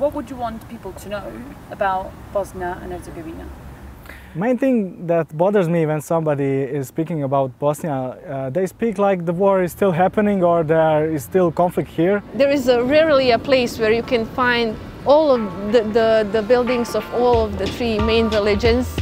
what would you want people to know about Bosnia and Herzegovina? Main thing that bothers me when somebody is speaking about Bosnia, they speak like the war is still happening or there is still conflict here. There is rarely a place where you can find all of the buildings of all of the three main religions.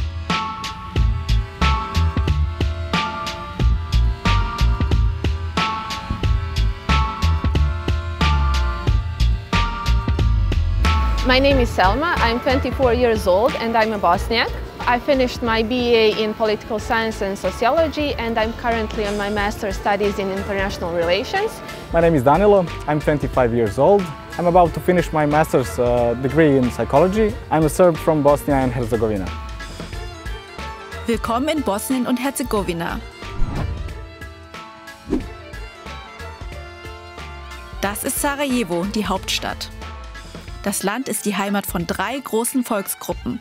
My name is Selma, I'm 24 years old and I'm a Bosniak. I finished my BA in Political Science and Sociology and I'm currently on my Master's Studies in International Relations. My name is Danilo, I'm 25 years old. I'm about to finish my Master's degree in Psychology. I'm a Serb from Bosnia and Herzegovina. Willkommen in Bosnien und Herzegowina. Das ist Sarajevo, die Hauptstadt. Das Land ist die Heimat von 3 großen Volksgruppen.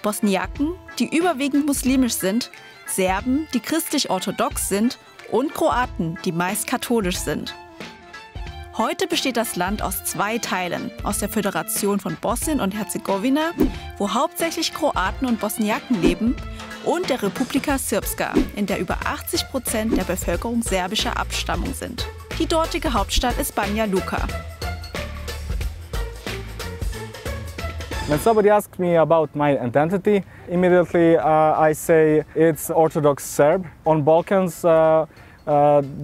Bosniaken, die überwiegend muslimisch sind, Serben, die christlich-orthodox sind und Kroaten, die meist katholisch sind. Heute besteht das Land aus 2 Teilen, aus der Föderation von Bosnien und Herzegowina, wo hauptsächlich Kroaten und Bosniaken leben, und der Republika Srpska, in der über 80% der Bevölkerung serbischer Abstammung sind. Die dortige Hauptstadt ist Banja Luka. When somebody asks me about my identity, immediately I say it's Orthodox Serb. On Balkans,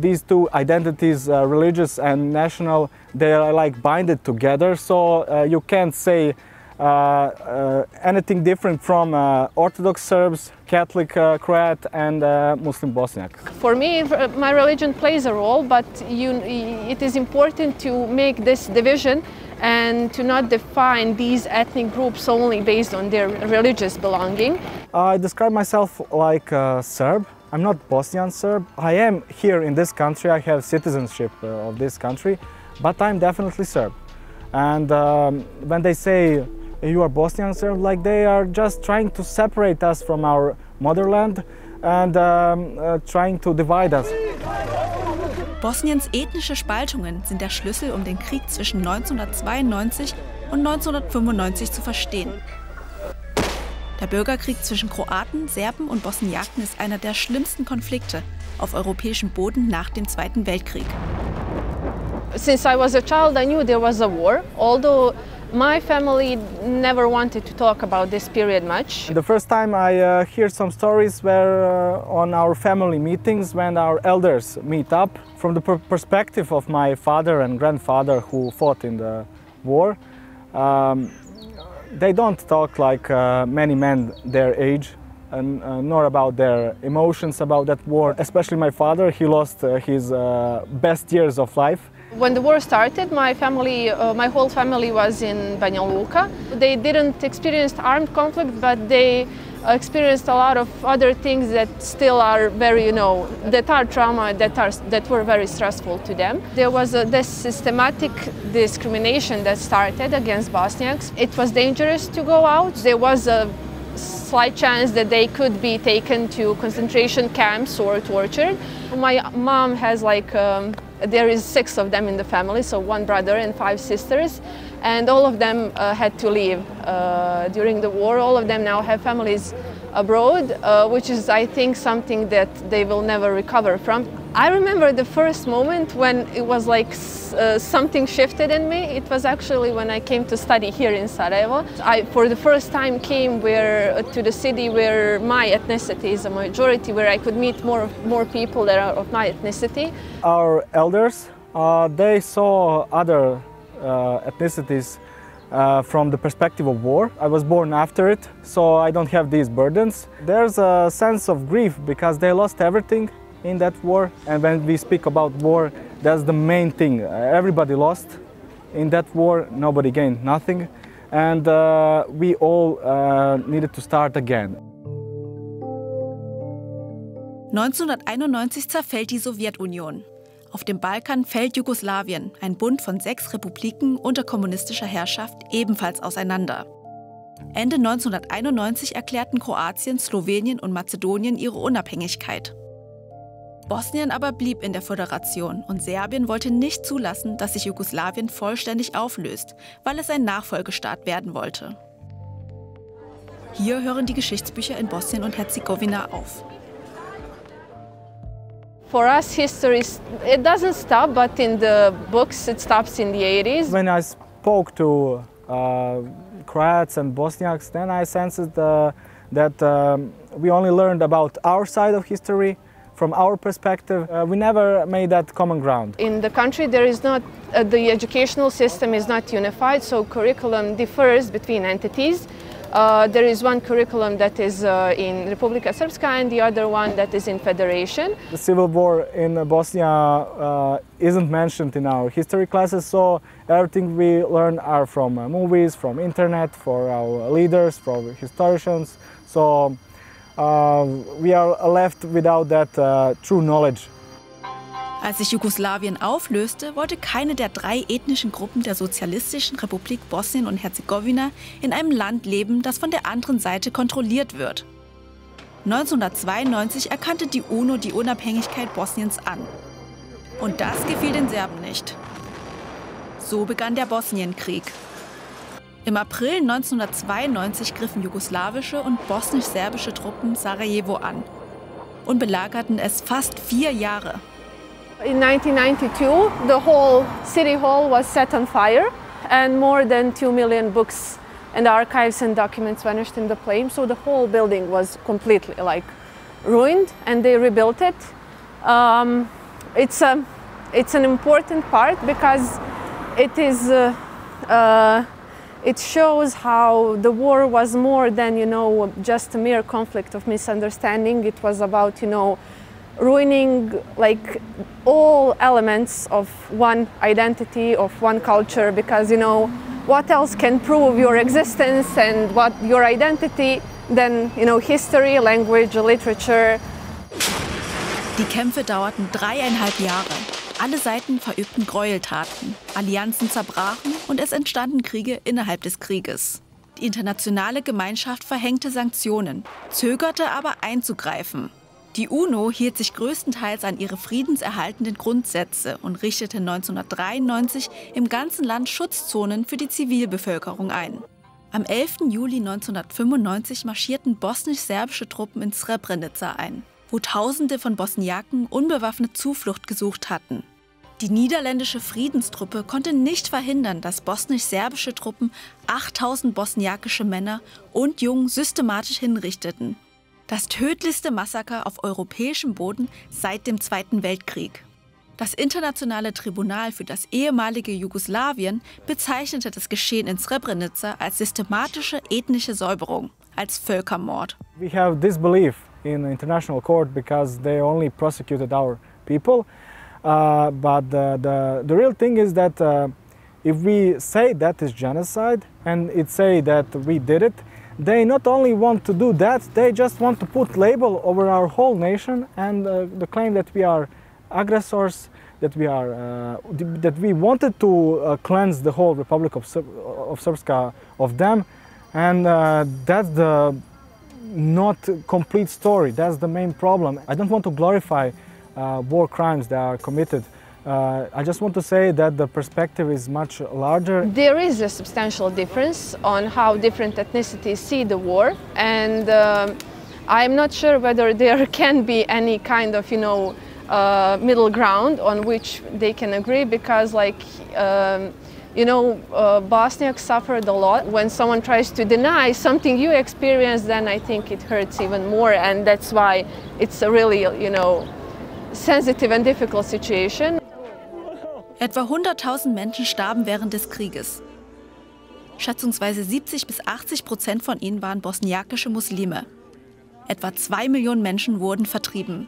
these two identities, religious and national, they are like binded together. So you can't say anything different from Orthodox Serbs, Catholic Croat and Muslim Bosniak. For me, my religion plays a role, but it is important to make this division and to not define these ethnic groups only based on their religious belonging. I describe myself like a Serb. I'm not Bosnian Serb. I am here in this country. I have citizenship of this country, but I'm definitely Serb. And when they say you are Bosnian Serb, like they are just trying to separate us from our motherland and trying to divide us. Bosniens ethnische Spaltungen sind der Schlüssel, um den Krieg zwischen 1992 und 1995 zu verstehen. Der Bürgerkrieg zwischen Kroaten, Serben und Bosniaken ist einer der schlimmsten Konflikte auf europäischem Boden nach dem Zweiten Weltkrieg. Since I was a child, I knew there was a war, although my family never wanted to talk about this period much. The first time I hear some stories were on our family meetings when our elders meet up. From the perspective of my father and grandfather who fought in the war, they don't talk like many men their age, and nor about their emotions about that war. Especially my father, he lost his best years of life. When the war started, my whole family was in Banja Luka. They didn't experience armed conflict, but they experienced a lot of other things that still are very, that are trauma, that were very stressful to them. There was this systematic discrimination that started against Bosniaks. It was dangerous to go out. There was a slight chance that they could be taken to concentration camps or tortured. My mom has there is 6 of them in the family, so 1 brother and 5 sisters, and all of them had to leave during the war. All of them now have families abroad, which is, I think, something that they will never recover from. I remember the first moment when it was like something shifted in me. It was actually when I came to study here in Sarajevo. I, for the first time, came to the city where my ethnicity is a majority, where I could meet more people that are of my ethnicity. Our elders, they saw other ethnicities from the perspective of war. I was born after it, so I don't have these burdens. There's a sense of grief because they lost everything in that war, and when we speak about war, that's the main thing. Everybody lost in that war, nobody gained nothing, and we all needed to start again. 1991 zerfällt die Sowjetunion. Auf dem Balkan fällt Jugoslawien, ein Bund von 6 Republiken unter kommunistischer Herrschaft, ebenfalls auseinander. Ende 1991 erklärten Kroatien, Slowenien und Mazedonien ihre Unabhängigkeit. Bosnien aber blieb in der Föderation und Serbien wollte nicht zulassen, dass sich Jugoslawien vollständig auflöst, weil es ein Nachfolgestaat werden wollte. Hier hören die Geschichtsbücher in Bosnien und Herzegowina auf. For us, history, it doesn't stop, but in the books it stops in the 80s. When I spoke to Croats and Bosniaks, then I sensed that we only learned about our side of history, from our perspective. We never made that common ground. In the country, there is not, the educational system is not unified, so curriculum differs between entities. There is one curriculum that is in Republika Srpska and the other one that is in Federation. The civil war in Bosnia isn't mentioned in our history classes, so everything we learn are from movies, from internet, for our leaders, from historians. So we are left without that true knowledge. Als sich Jugoslawien auflöste, wollte keine der 3 ethnischen Gruppen der Sozialistischen Republik Bosnien und Herzegowina in einem Land leben, das von der anderen Seite kontrolliert wird. 1992 erkannte die UNO die Unabhängigkeit Bosniens an. Und das gefiel den Serben nicht. So begann der Bosnienkrieg. Im April 1992 griffen jugoslawische und bosnisch-serbische Truppen Sarajevo an und belagerten es fast 4 Jahre. In 1992, the whole city hall was set on fire and more than 2 million books and archives and documents vanished in the flames. So the whole building was completely ruined and they rebuilt it. It's an important part because it shows how the war was more than, just a mere conflict of misunderstanding. It was about, ruining all elements of one identity, of one culture, because what else can prove your existence and what your identity than history, language, literature. Die Kämpfe dauerten 3,5 Jahre. Alle Seiten verübten Gräueltaten, Allianzen zerbrachen und es entstanden Kriege innerhalb des Krieges. Die internationale Gemeinschaft verhängte Sanktionen, zögerte aber einzugreifen. Die UNO hielt sich größtenteils an ihre friedenserhaltenden Grundsätze und richtete 1993 im ganzen Land Schutzzonen für die Zivilbevölkerung ein. Am 11. Juli 1995 marschierten bosnisch-serbische Truppen in Srebrenica ein, wo Tausende von Bosniaken unbewaffnet Zuflucht gesucht hatten. Die niederländische Friedenstruppe konnte nicht verhindern, dass bosnisch-serbische Truppen 8000 bosniakische Männer und Jungen systematisch hinrichteten. Das tödlichste Massaker auf europäischem Boden seit dem Zweiten Weltkrieg. Das Internationale Tribunal für das ehemalige Jugoslawien bezeichnete das Geschehen in Srebrenica als systematische ethnische Säuberung, als Völkermord. We have this belief in the international court because they only prosecuted our people. But the real thing is that if we say that is genocide and it say that we did it, they not only want to do that, they just want to put label over our whole nation and the claim that we are aggressors, that we wanted to cleanse the whole Republic of Srpska of them, and that's the not complete story. That's the main problem. I don't want to glorify war crimes that are committed. I just want to say that the perspective is much larger. There is a substantial difference on how different ethnicities see the war, and I'm not sure whether there can be any kind of, middle ground on which they can agree, because Bosniaks suffered a lot. When someone tries to deny something you experienced, then I think it hurts even more, and that's why it's a really, sensitive and difficult situation. Etwa 100.000 Menschen starben während des Krieges. Schätzungsweise 70–80% von ihnen waren bosniakische Muslime. Etwa 2 Millionen Menschen wurden vertrieben.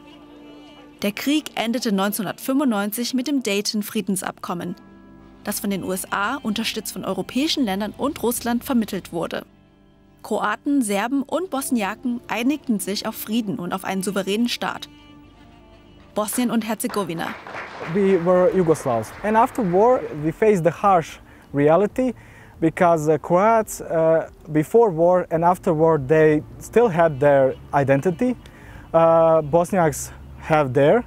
Der Krieg endete 1995 mit dem Dayton-Friedensabkommen, das von den USA, unterstützt von europäischen Ländern und Russland, vermittelt wurde. Kroaten, Serben und Bosniaken einigten sich auf Frieden und auf einen souveränen Staat. Bosnien und Herzegowina. We were Yugoslavs, and after war we faced the harsh reality because Croats before war and after war they still had their identity. Bosniaks have their,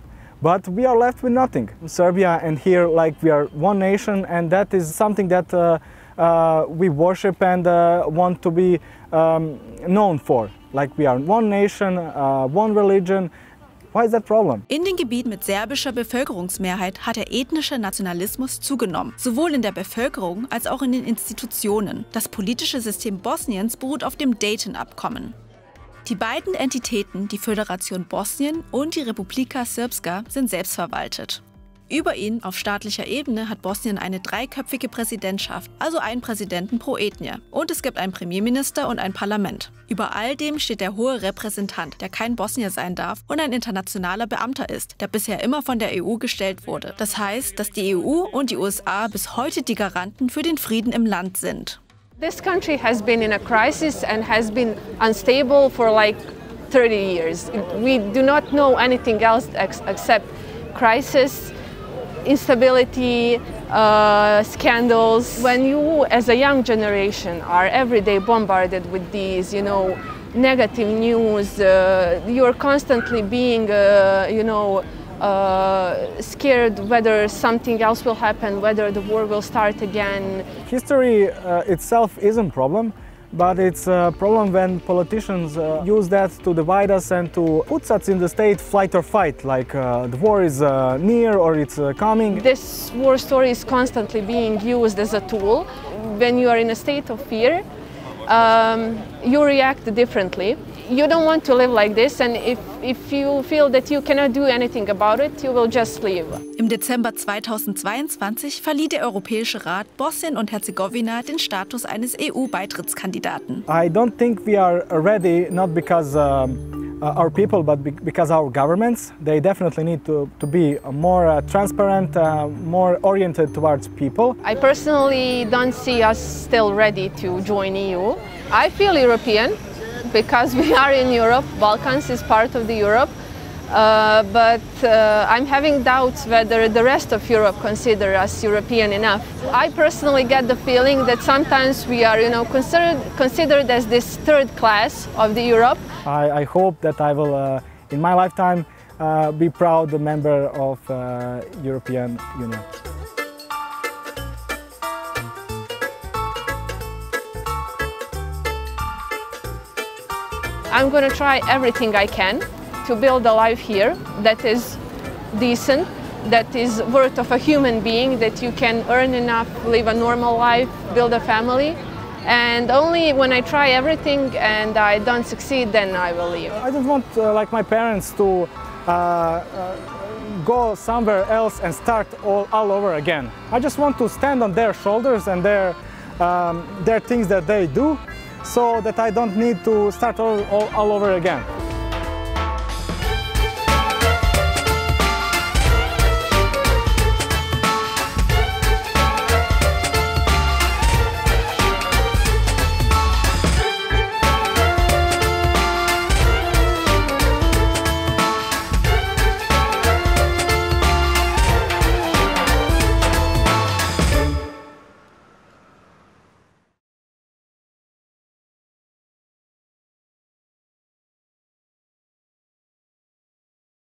but we are left with nothing. Serbia and here, like, we are one nation, and that is something that we worship and want to be known for. Like, we are one nation, one religion. Why is that problem? In den Gebieten mit serbischer Bevölkerungsmehrheit hat der ethnische Nationalismus zugenommen, sowohl in der Bevölkerung als auch in den Institutionen. Das politische System Bosniens beruht auf dem Dayton-Abkommen. Die beiden Entitäten, die Föderation Bosnien und die Republika Srpska, sind selbstverwaltet. Über ihn auf staatlicher Ebene hat Bosnien eine dreiköpfige Präsidentschaft, also einen Präsidenten pro Ethnie. Und es gibt einen Premierminister und ein Parlament. Über all dem steht der hohe Repräsentant, der kein Bosnier sein darf und ein internationaler Beamter ist, der bisher immer von der EU gestellt wurde. Das heißt, dass die EU und die USA bis heute die Garanten für den Frieden im Land sind. This country has been in a crisis and has been unstable for like 30 years. We do not know anything else except crisis, instability, scandals. When you, as a young generation, are every day bombarded with these, negative news, you're constantly being, scared whether something else will happen, whether the war will start again. History itself isn't a problem, but it's a problem when politicians use that to divide us and to put us in the state flight or fight, like the war is near or it's coming. This war story is constantly being used as a tool. When you are in a state of fear, you react differently. You don't want to live like this, and if you feel that you cannot do anything about it, you will just leave. Im Dezember 2022 verlieh der Europäische Rat Bosnien und Herzegowina den Status eines EU-Beitrittskandidaten. I don't think we are ready, not because our people, but because our governments. They definitely need to be more transparent, more oriented towards people. I personally don't see us still ready to join EU. I feel European, because we are in Europe. Balkans is part of the Europe, but I'm having doubts whether the rest of Europe consider us European enough. I personally get the feeling that sometimes we are, considered as this third class of the Europe. I hope that I will, in my lifetime, be proud member of European Union. I'm going to try everything I can to build a life here that is decent, that is worth of a human being, that you can earn enough, live a normal life, build a family. And only when I try everything and I don't succeed, then I will leave. I don't want, like my parents, to go somewhere else and start all over again. I just want to stand on their shoulders and their things that they do, so that I don't need to start all over again.